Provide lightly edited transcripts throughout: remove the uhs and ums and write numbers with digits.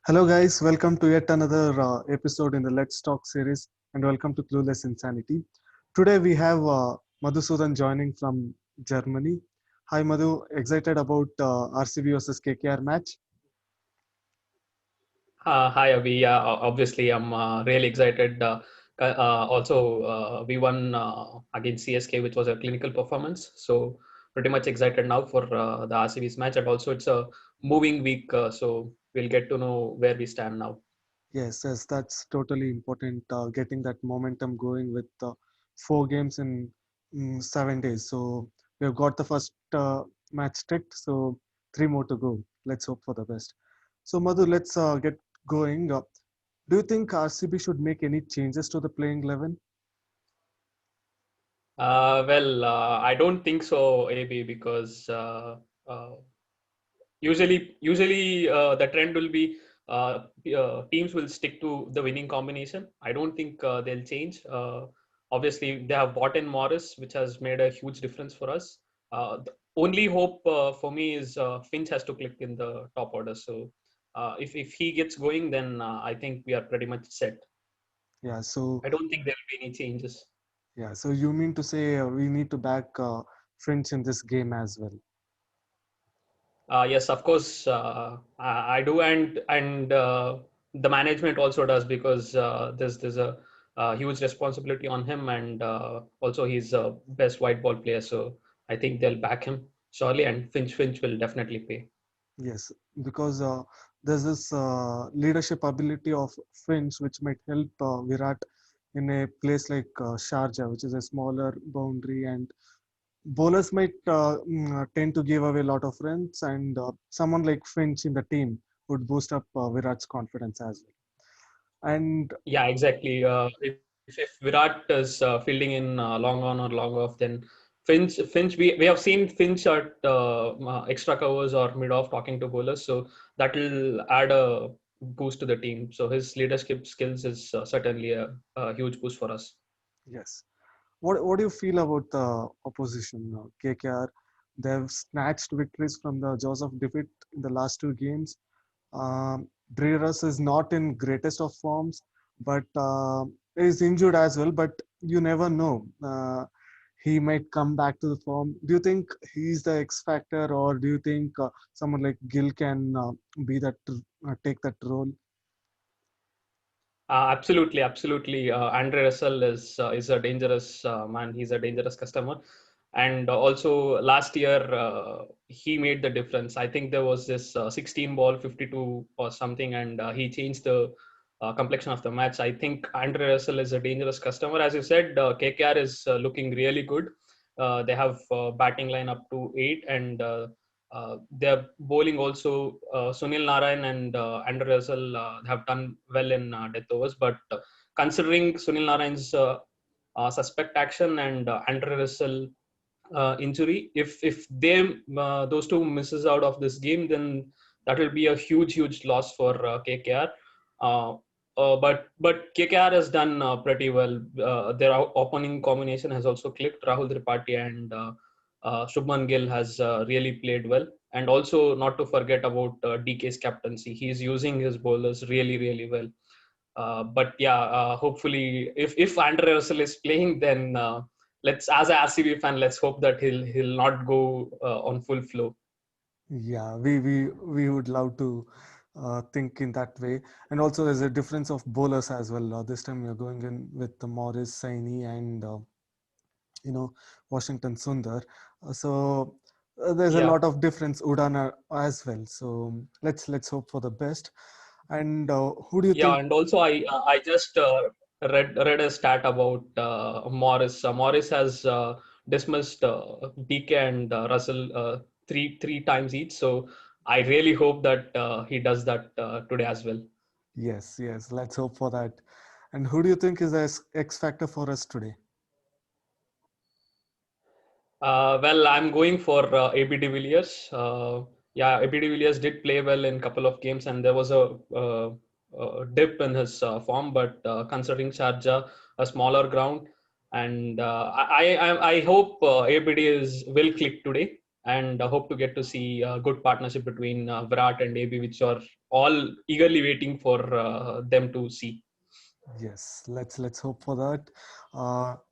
Hello, guys. Welcome to yet another episode in the Let's Talk series, and welcome to Clueless Insanity. Today we have Madhusudan joining from Germany. Hi, Madhu. Excited about RCB versus KKR match? Hi, Avi. Yeah, obviously, I'm really excited. Also, we won against CSK, which was a clinical performance. So, pretty much excited now for the RCB's match. And also, it's a moving week. So, we'll get to know where we stand now. Yes, that's totally important. Getting that momentum going with 4 games in 7 days. So we have got the first match ticked. So three more to go. Let's hope for the best. So Madhu, let's get going. Do you think RCB should make any changes to the playing 11? I don't think so, AB, because uh, usually the trend will be teams will stick to the winning combination. I don't think they'll change. Obviously, they have bought in Morris, which has made a huge difference for us. The only hope for me is Finch has to click in the top order. So if he gets going, then I think we are pretty much set. Yeah. So I don't think there will be any changes. yeah. So you mean to say we need to back French in this game as well? Yes, of course, I do, and the management also does because there's a huge responsibility on him, and also he's a best white ball player. So I think they'll back him surely, and Finch will definitely pay. Yes, because there's this leadership ability of Finch which might help Virat in a place like Sharjah, which is a smaller boundary, and bowlers might tend to give away a lot of runs, and someone like Finch in the team would boost up Virat's confidence as well. And Yeah, exactly. If Virat is fielding in long on or long off, then Finch we have seen Finch at extra covers or mid off talking to bowlers, so that will add a boost to the team. So his leadership skills is certainly a huge boost for us. yes, what do you feel about the opposition? KKR, they've snatched victories from the jaws of defeat in the last 2 games. Dreeras is not in greatest of forms, but is injured as well. But you never know. He might come back to the form. Do you think he's the X factor, or do you think someone like Gill can be that take that role? Absolutely. Andre Russell is a dangerous man. He's a dangerous customer, and also last year he made the difference. I think there was this 16 ball 52 or something, and he changed the complexion of the match. I think Andre Russell is a dangerous customer. As you said, KKR is looking really good. They have batting line up to 8, and their bowling also, Sunil Narayan and Andrew Russell have done well in death overs. But considering Sunil Narayan's suspect action and Andrew Russell injury, if they those two misses out of this game, then that will be a huge loss for KKR. Uh, but KKR has done pretty well. Their opening combination has also clicked. Rahul Tripathi and Shubman Gill has really played well. And also not to forget about DK's captaincy. He's using his bowlers really well. But yeah, hopefully, if Andre Russell is playing, then let's, as a RCB fan, let's hope that he'll not go on full flow. Yeah, we would love to think in that way. And also, there's a difference of bowlers as well. This time we are going in with the Morris, Saini, and you know Washington Sundar. There's a Yeah, lot of difference Udana as well. So let's hope for the best. And who do you yeah, think? and also I just read a stat about Morris. Morris has dismissed DK and Russell three times each. So I really hope that he does that today as well. Yes, let's hope for that. And who do you think is the X factor for us today? I'm going for AB de Villiers. Yeah, AB de Villiers did play well in a couple of games, and there was a dip in his form. But considering Sharjah, a smaller ground, and I hope ABD is will click today, and hope to get to see a good partnership between Virat and AB, which are all eagerly waiting for them to see. Yes, let's hope for that.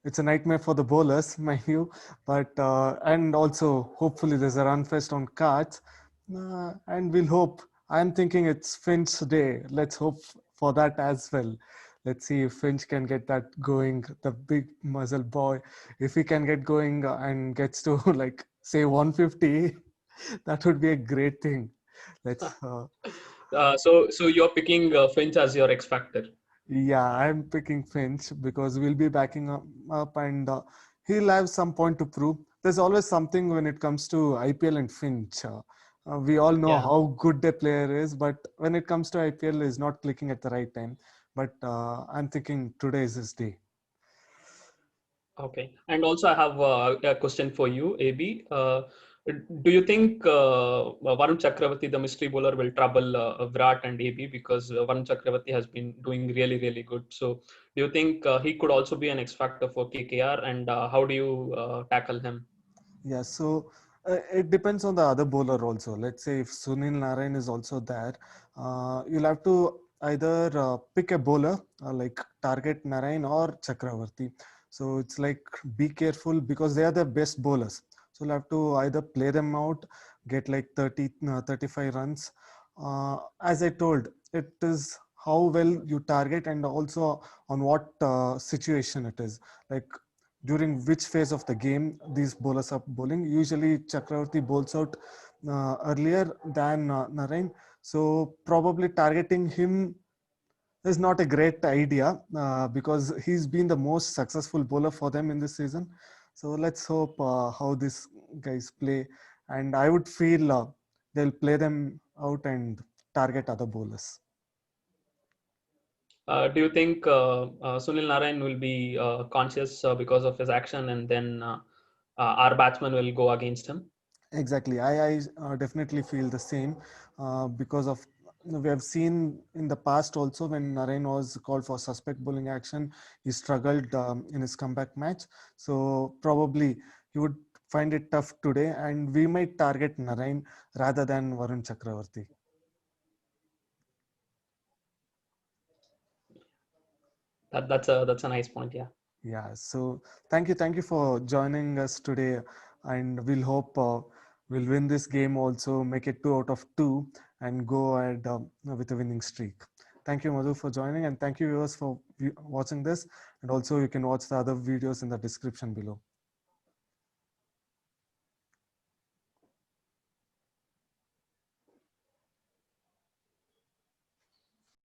It's a nightmare for the bowlers, mind you, but and also hopefully there's a run fest on cards, and we'll hope. I'm thinking it's Finch day. Let's hope for that as well. Let's see if Finch can get that going. The big muzzle boy, if he can get going and gets to like say 150, that would be a great thing. Let's So you're picking Finch as your X factor. Yeah, I'm picking Finch because we'll be backing up and he'll have some point to prove. There's always something when it comes to IPL and Finch. We all know Yeah. how good the player is, but when it comes to IPL, he's not clicking at the right time. But I'm thinking today is his day. Okay. And also, I have a question for you, AB. Do you think Varun Chakravarti, the mystery bowler, will trouble Virat and AB, because Varun Chakravarti has been doing really, really good? So, do you think he could also be an X factor for KKR, and how do you tackle him? Yeah, so it depends on the other bowler also. Let's say if Sunil Narayan is also there, you'll have to either pick a bowler like target Narayan or Chakravarti. So it's like be careful because they are the best bowlers. So you'll have to either play them out, get like 30, 35 runs. As I told, it is how well you target and also on what situation it is. Like during which phase of the game these bowlers are bowling. Usually Chakravarti bowls out earlier than Narain. So probably targeting him is not a great idea because he's been the most successful bowler for them in this season. So let's hope how these guys play. And I would feel they'll play them out and target other bowlers. Do you think Sunil Narayan will be conscious because of his action, and then our batsman will go against him? Exactly. I definitely feel the same because of we have seen in the past also when Narain was called for suspect bowling action, he struggled in his comeback match. So probably he would find it tough today, and we might target Narain rather than Varun Chakravarti. That's a nice point. Yeah. Yeah. So thank you for joining us today, and we'll hope we'll win this game also, make it 2 out of 2, and go ahead with a winning streak. Thank you, Madhu, for joining, and thank you, viewers, for watching this. And also, you can watch the other videos in the description below.